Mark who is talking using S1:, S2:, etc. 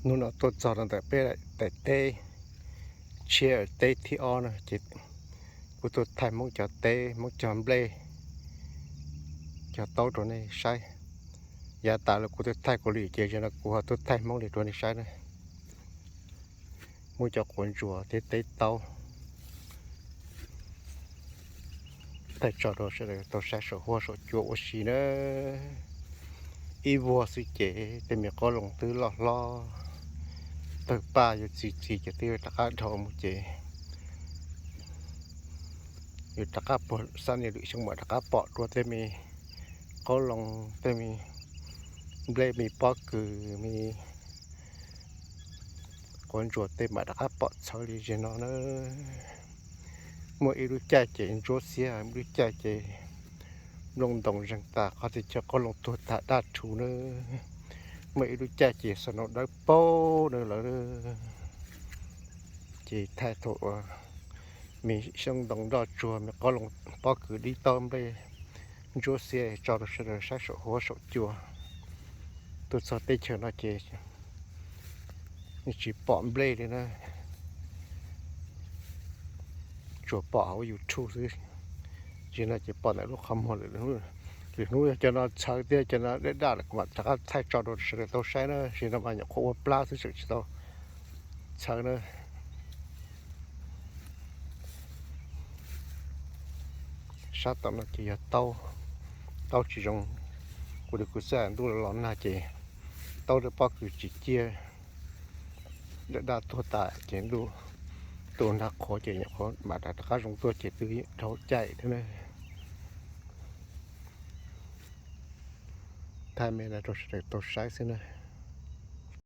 S1: นู่นเอาตัวจอดตั้งแต่เป๊ะแต่เต้เชียร์เต้ที่อ้อนะจิตกูตัวไทยมุกจะเต้มุกจะเบลจะโต้ตัวนี้ใช่ยาตาแล้วกูตัวไทยกูหลีเจียจะนะกูหาตัวไทยมุกหลีตัวนี้ใช่นะมุกจะขนจัวเต้เต้โต้แต่จอดรถเฉยตัวใช้สหัวสจัวโอชินะอีวัวสิเจแต่เมียก็ลงตื้อล้อตึกป่าอยู่จีจะตื้อตะการทอมุเจอยู่ตะการปอดสั้นอยู่ช่างหมดตะการปอดตัวเต็มีก็ลงเต็มีเบลมีปอกคือมีคนจวดเต็มมาตะการปอดเฉลี่ยเนาะเนอะเมื่ออีรู้ใจเจนจัวเสียไม่รู้ใจเจลงดงจังตาเขาจะเจาก็ลงตัวตาด้าถูเนอะเมื่ออีรู้ใจเจสนุกได้โป้เนอะเหรอเนอะจีไทยโถมีช่างดงดอจัวมันก็ลงปอกคือดีต้อมเลยจัวเสียจอดเฉลี่ยใช้สหัวสจัวตัวสเตเชอร์น่าเจนี่จีปอมเบลเลยนะจัวปอเอาอยู่ทูซื้อจีน่าจะปอไหนลูกคำหัวเลยนู้นหรือนู้นจะน่าใช้เดียจะน่าได้ด่าเลยมาจากไทยจอดรถเฉลี่ยตัวใช้นะจีน่ามาอย่างโคปลาซื้อสิ่งตัวใช้นะชาติตอนนั้นจีเต้าจีจงกูได้กูแสนดูร้อนน่าเจเต้าได้ปอคือจีเจียได้ด่าตัวตายเจนดูตัวนักขอเจเนี่ยขอมาแต่ข้าลงตัวเจตื้อเท่าใจเท่านั้นถ้าไม่ได้ตัวใช้ตัวใช้สินะ